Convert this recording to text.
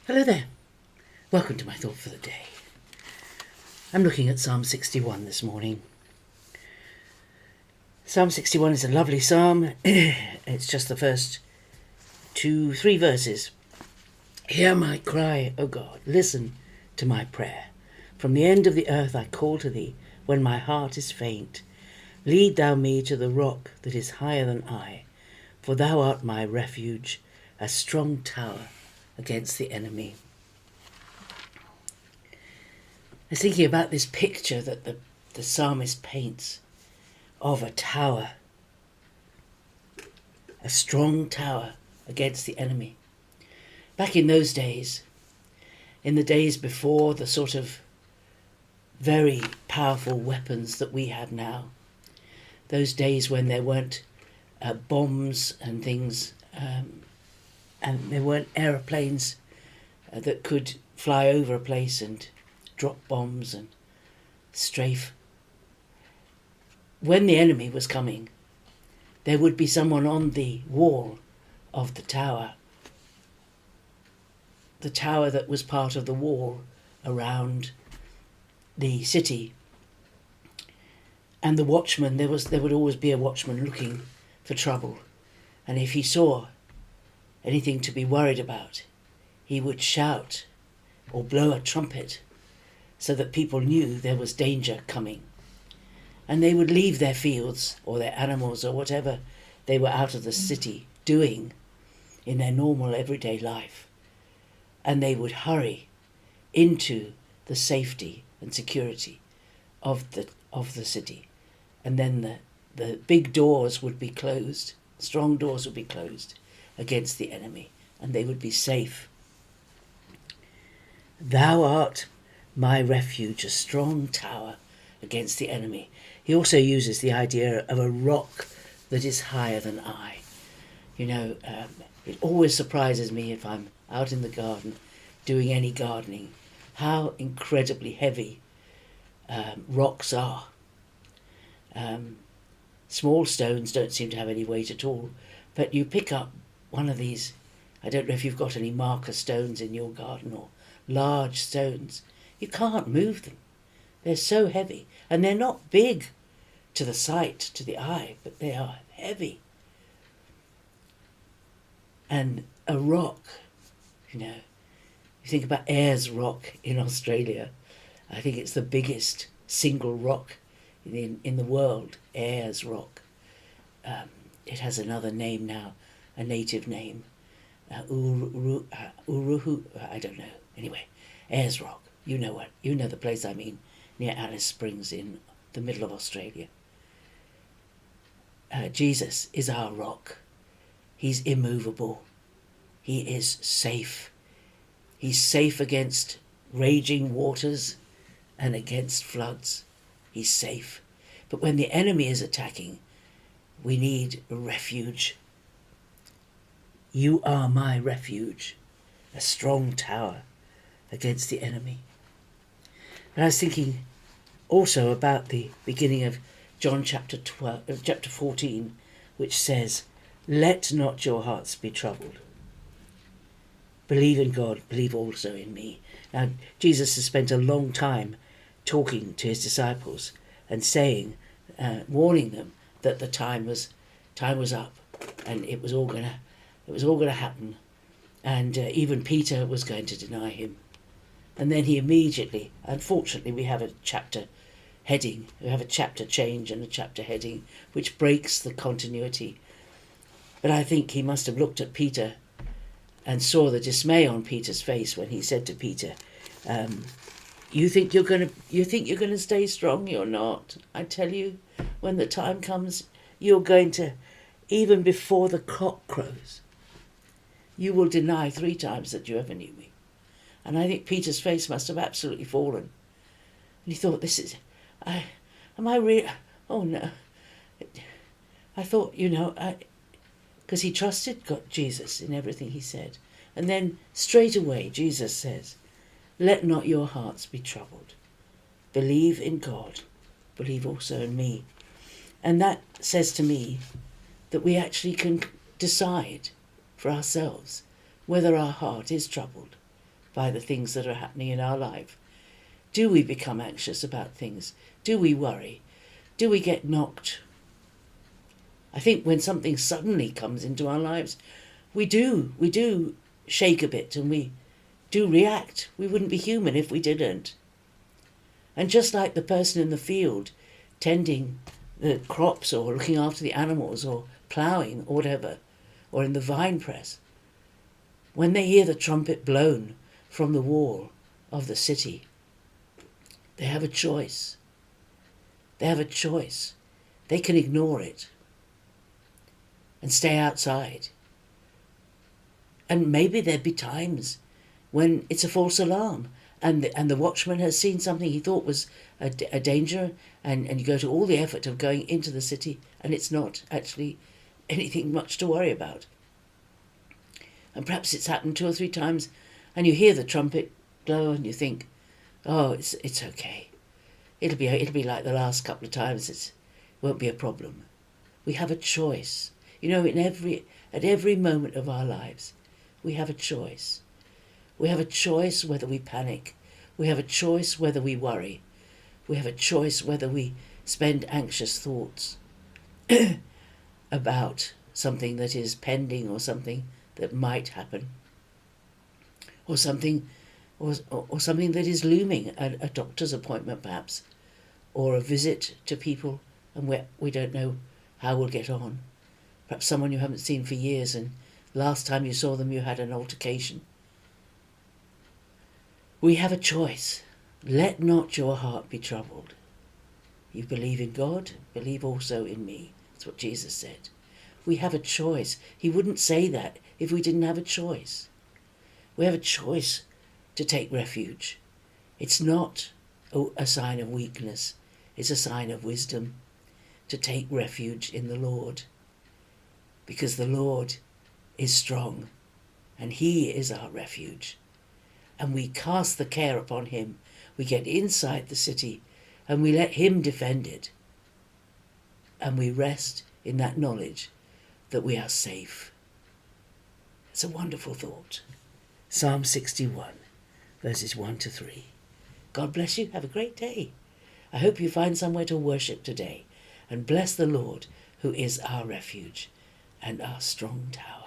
Hello there. Welcome to my thought for the day. I'm looking at Psalm 61 this morning. Psalm 61 is a lovely psalm. It's just the first 3 verses. Hear my cry, O God. Listen to my prayer. From the end of the earth I call to thee when my heart is faint. Lead thou me to the rock that is higher than I, for thou art my refuge, a strong tower against the enemy. I was thinking about this picture that the psalmist paints of a tower, a strong tower against the enemy. Back in those days, in the days before the sort of very powerful weapons that we have now, those days when there weren't bombs and things, and there weren't aeroplanes that could fly over a place and drop bombs and strafe. When the enemy was coming, there would be someone on the wall of the tower that was part of the wall around the city. And the watchman, there would always be a watchman looking for trouble. And if he saw anything to be worried about, he would shout or blow a trumpet so that people knew there was danger coming. And they would leave their fields or their animals or whatever they were out of the city doing in their normal everyday life. And they would hurry into the safety and security of the city. And then the big doors would be closed, strong doors would be closed against the enemy, and they would be safe. Thou art my refuge, a strong tower against the enemy. He also uses the idea of a rock that is higher than I. It always surprises me if I'm out in the garden doing any gardening, how incredibly heavy rocks are. Small stones don't seem to have any weight at all, but you pick up one of these, I don't know if you've got any marker stones in your garden or large stones, you can't move them. They're so heavy, and they're not big to the sight, to the eye, but they are heavy. And a rock, you think about Ayers Rock in Australia. I think it's the biggest single rock in the world, Ayers Rock. It has another name now, a native name, Uruhu, I don't know. Anyway, Ayers Rock, you know the place I mean, near Alice Springs in the middle of Australia. Jesus is our rock. He's immovable. He is safe. He's safe against raging waters and against floods. He's safe. But when the enemy is attacking, we need a refuge. You are my refuge, a strong tower against the enemy. And I was thinking also about the beginning of John chapter 14, which says, let not your hearts be troubled. Believe in God, believe also in me. Now, Jesus has spent a long time talking to his disciples and saying, warning them that the time was up, and it was all gonna happen, and even Peter was going to deny him. And then he immediately, unfortunately, we have a chapter heading, we have a chapter change and a chapter heading, which breaks the continuity. But I think he must have looked at Peter and saw the dismay on Peter's face when he said to Peter, you think you're gonna stay strong? You're not. I tell you, when the time comes, you're going to, even before the cock crows, you will deny 3 times that you ever knew me. And I think Peter's face must have absolutely fallen. And he thought, am I real? Oh no. I thought, because he trusted Jesus in everything he said. And then straight away Jesus says, let not your hearts be troubled. Believe in God. Believe also in me. And that says to me that we actually can decide for ourselves whether our heart is troubled by the things that are happening in our life? Do we become anxious about things? Do we worry? Do we get knocked? I think when something suddenly comes into our lives, we do shake a bit and we do react. We wouldn't be human if we didn't. And just like the person in the field tending the crops or looking after the animals or ploughing or whatever, or in the vine press, when they hear the trumpet blown from the wall of the city, they have a choice. They have a choice. They can ignore it and stay outside. And maybe there'd be times when it's a false alarm and the watchman has seen something he thought was a danger, and you go to all the effort of going into the city and it's not actually anything much to worry about. And perhaps it's happened 2 or 3 times and you hear the trumpet blow and you think, oh, it's okay. It'll be like the last couple of times. It won't be a problem. We have a choice. You know, at every moment of our lives, we have a choice. We have a choice whether we panic. We have a choice whether we worry. We have a choice whether we spend anxious thoughts about something that is pending or something that might happen, or something that is looming, a doctor's appointment perhaps, or a visit to people and we don't know how we'll get on. Perhaps someone you haven't seen for years and last time you saw them you had an altercation. We have a choice. Let not your heart be troubled. You believe in God, believe also in me. That's what Jesus said. We have a choice. He wouldn't say that if we didn't have a choice. We have a choice to take refuge. It's not a sign of weakness. It's a sign of wisdom to take refuge in the Lord, because the Lord is strong and he is our refuge. And we cast the care upon him. We get inside the city and we let him defend it. And we rest in that knowledge that we are safe. It's a wonderful thought. Psalm 61, verses 1 to 3. God bless you. Have a great day. I hope you find somewhere to worship today and bless the Lord, who is our refuge and our strong tower.